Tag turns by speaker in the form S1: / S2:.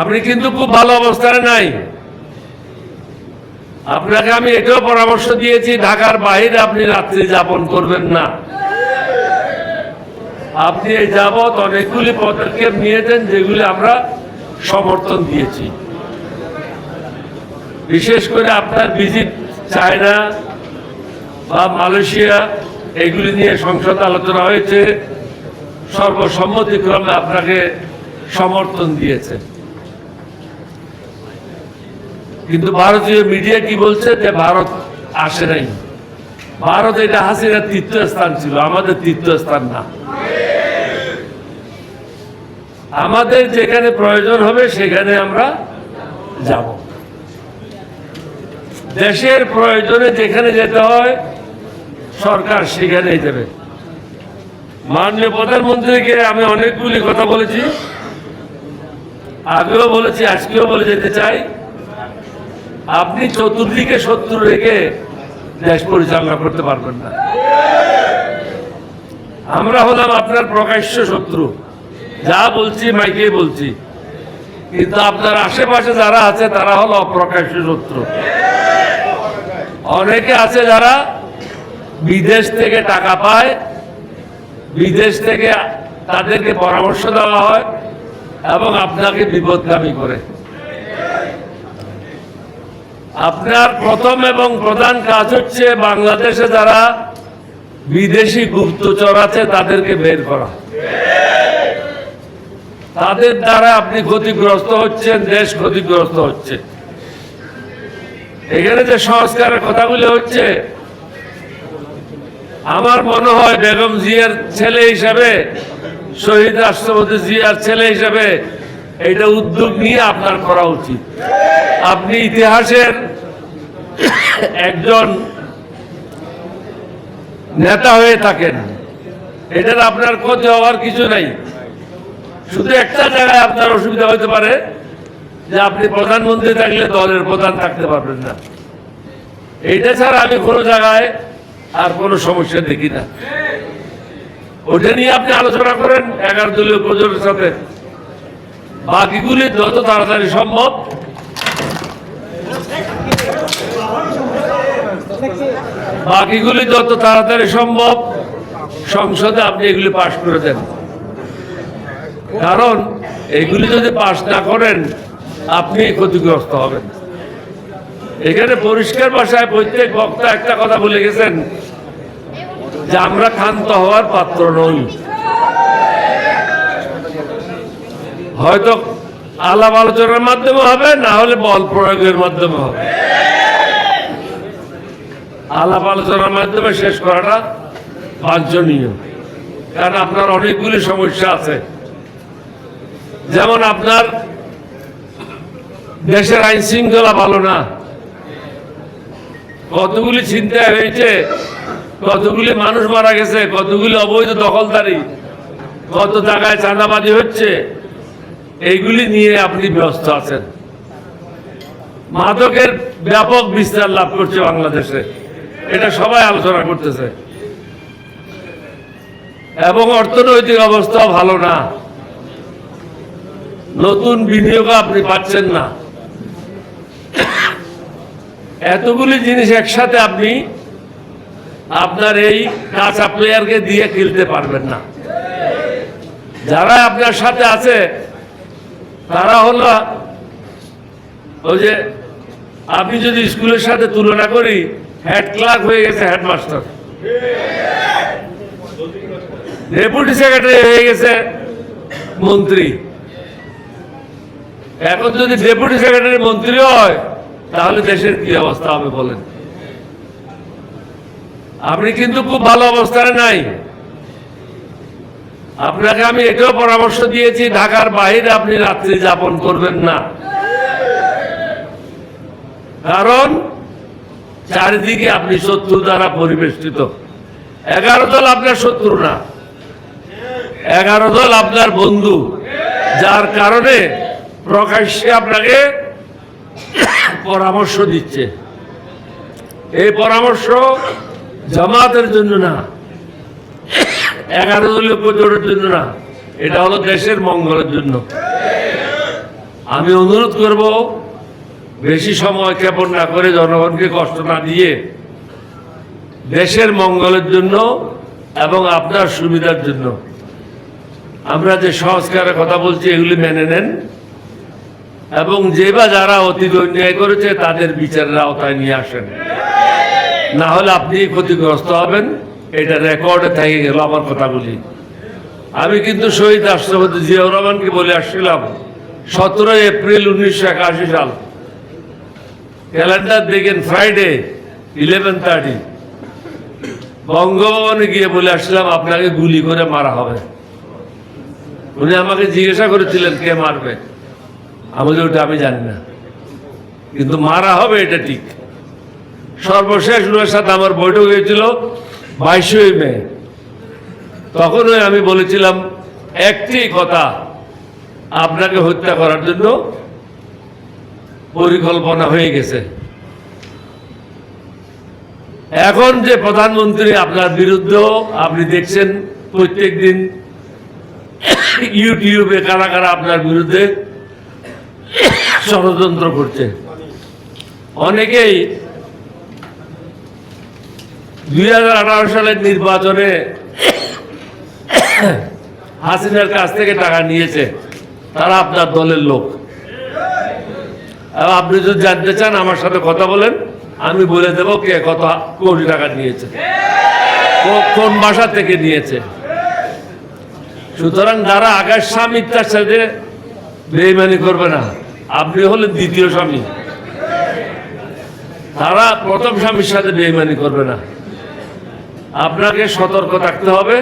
S1: আপনি কিন্তু খুব ভালো অবস্থায় নাই। আপনাকে আমি এটাও পরামর্শ দিয়েছি, ঢাকার বাইরে আপনি রাত্রি যাপন করবেন না। আপনি এই যাবৎ অনেকগুলি পদক্ষেপ নিয়েছেন যেগুলি আমরা সমর্থন দিয়েছি। বিশেষ করে আপনার ভিজিট চায়না বা মালয়েশিয়া, এগুলি নিয়ে সংসদে আলোচনা হয়েছে, সর্বসম্মতিক্রমে আপনাকে সমর্থন দিয়েছে। কিন্তু ভারতীয় মিডিয়া কি বলছে যে ভারত আসে নাই। ভারত এটা হাসিনার তীর্থস্থান ছিল, আমাদের তীর্থস্থান না। আমাদের যেখানে প্রয়োজন হবে সেখানে আমরা যাব। দেশের প্রয়োজনে যেখানে যেতে হয় সরকার সেখানেই যাবে। মাননীয় প্রধানমন্ত্রীকে আমি অনেকগুলি কথা বলেছি, আগেও বলেছি, আজকেও বলে যেতে চাই, আপনি চতুর্দিকে শত্রু রেখে দেশ পরিচালনা করতে পারবেন না। আমরা হলাম আপনার প্রকাশ্য শত্রু, যা বলছি মাইকে বলছি, কিন্তু আপনার আশেপাশে যারা আছে তারা হলো অপ্রকাশ্য শত্রু। অনেকে আছে যারা বিদেশ থেকে টাকা পায়, বিদেশ থেকে তাদেরকে পরামর্শ দেওয়া হয় এবং আপনাকে বিপদগামী করে। আপনার প্রথম এবং প্রধান কাজ হচ্ছে বাংলাদেশে যারা বিদেশি গুপ্তচর আছে তাদেরকে বের করা। তাদের দ্বারা আপনি ক্ষতিগ্রস্ত হচ্ছেন, দেশ ক্ষতিগ্রস্ত হচ্ছে। এখানে যে সংস্কারের কথাগুলো হচ্ছে, আমার মনে হয় বেগম জিয়ার ছেলে হিসাবে, শহীদ রাষ্ট্রপতি জিয়ার ছেলে হিসাবে এইটা উদ্যোগ নিয়ে আপনার করা উচিত। আপনি ইতিহাসের একজন নেতা হয়ে থাকেন, এটার আপনার ক্ষতি হওয়ার কিছু নাই। শুধু একটা জায়গায় আপনার অসুবিধা হতে পারে যে আপনি প্রধানমন্ত্রী থাকলে দলের প্রধান থাকতে পারবেন না। এইটা ছাড়া আমি কোনো জায়গায় আর কোনো সমস্যা দেখি না। ওটা নিয়ে আপনি আলোচনা করেন 11 দলীয় প্রজোটের সাথে। বাকিগুলি যত তাড়াতাড়ি সম্ভব সংসদে আপনি এগুলি পাশ করে দেন। কারণ এগুলি যদি পাশ না করেন আপনি ক্ষতিগ্রস্ত হবেন। এখানে পরিষ্কার ভাষায় প্রত্যেক বক্তা একটা কথা বলে গেছেন যে আমরা ক্ষান্ত হওয়ার পাত্র নই। হয়তো আলাপ আলোচনার মাধ্যমে হবে, না হলে বল প্রয়োগের মাধ্যমে হবে। আলাপ আলোচনার মাধ্যমে শেষ করাটা বাঞ্ছনীয়, কারণ আপনার অনেকগুলি সমস্যা আছে। যেমন আপনার দেশের আইন শৃঙ্খলা ভালো না, কতগুলি ছিনতাই হয়েছে, কতগুলি মানুষ মারা গেছে, কতগুলি অবৈধ দখলদারি, কত জায়গায় চাঁদাবাজি হচ্ছে, এইগুলি নিয়ে আপনি ব্যস্ত আছেন। মাদকের ব্যাপক বিস্তার লাভ করছে বাংলাদেশে, এটা সবাই আলোচনা করতেছে। এবং অর্থনৈতিক অবস্থা ভালো না, নতুন বিনিয়োগ আপনি পাচ্ছেন না। এতগুলি জিনিস একসাথে আপনি আপনার এই কাঁচা প্লেয়ারকে দিয়ে খেলতে পারবেন না। যারা আপনার সাথে আছে তারা হলো ওই যে আপনি যদি স্কুলের সাথে তুলনা করি, হেড ক্লার্ক হয়ে গেছে হেডমাস্টার, ডেপুটি সেক্রেটারি হয়ে গেছে মন্ত্রী। এখন যদি ডেপুটি সেক্রেটারি মন্ত্রী হয় তাহলে দেশের কি অবস্থা হবে বলেন? আপনি কিন্তু খুব ভালো অবস্থায় নাই। আপনাকে আমি এটাও পরামর্শ দিয়েছি, ঢাকার বাইরে আপনি রাত্রি যাপন করবেন না। কারণ চারিদিকে আপনি শত্রু দ্বারা পরিবেষ্টিত। 11 দল আপনার শত্রু না, 11 দল আপনার বন্ধু, যার কারণে প্রকাশ্যে আপনাকে পরামর্শ দিচ্ছে। এই পরামর্শ জামাতের জন্য না, 11 দলীয় প্রজোটের জন্য না, এটা হলো দেশের মঙ্গলের জন্য। আমি অনুরোধ করব বেশি সময় ক্ষেপণ না করে, জনগণকে কষ্ট না দিয়ে, দেশের মঙ্গলের জন্য এবং আপনার সুবিধার জন্য আমরা যে সংস্কারের কথা বলছি এগুলি মেনে নেন, এবং যে বা যারা অতীত অন্যায় করেছে তাদের বিচারের আওতায় নিয়ে আসেন। না হলে আপনি ক্ষতিগ্রস্ত হবেন। এটা রেকর্ডে থেকে গেল আমার কথাগুলি। আমি কিন্তু শহীদ রাষ্ট্রপতি জিয়াউর রহমানকে বলে আসছিলাম 17 এপ্রিল 1981 সাল, ক্যালেন্ডার দেখেন, ফ্রাইডে 11:30 বঙ্গভবনে গিয়ে বলে আসছিলাম আপনাকে গুলি করে মারা হবে। উনি আমাকে জিজ্ঞাসা করেছিলেন কে মারবে, আমি ওটা আমি জানি না, কিন্তু মারা হবে এটা ঠিক। সর্বশেষ ওনার সাথে আমার বৈঠক হয়েছিল 22 মে। তখনই আমি বলেছিলাম একটি কথা, আপনাকে হত্যা করার জন্য পরিকল্পনা হয়ে গেছে। এখন যে প্রধানমন্ত্রী আপনার বিরুদ্ধে, আপনি দেখছেন প্রত্যেক দিন ইউটিউবে কারা কারা আপনার বিরুদ্ধে ষড়যন্ত্র করছে। অনেকেই 2018 সালের নির্বাচনে হাসিনার কাছ থেকে টাকা নিয়েছে, তারা আপনার দলের লোক। আপনি যদি জানতে চান আমার সাথে কথা বলেন, আমি বলে দেবো কে কত কোটি টাকা নিয়েছে, কোন ভাষা থেকে নিয়েছে। সুতরাং যারা আগের স্বামীর সাথে বেইমানি করবে না, আপনি হলেন দ্বিতীয় স্বামী, তারা প্রথম স্বামীর সাথে বেইমানি করবে না। আপনাকে সতর্ক থাকতে হবে।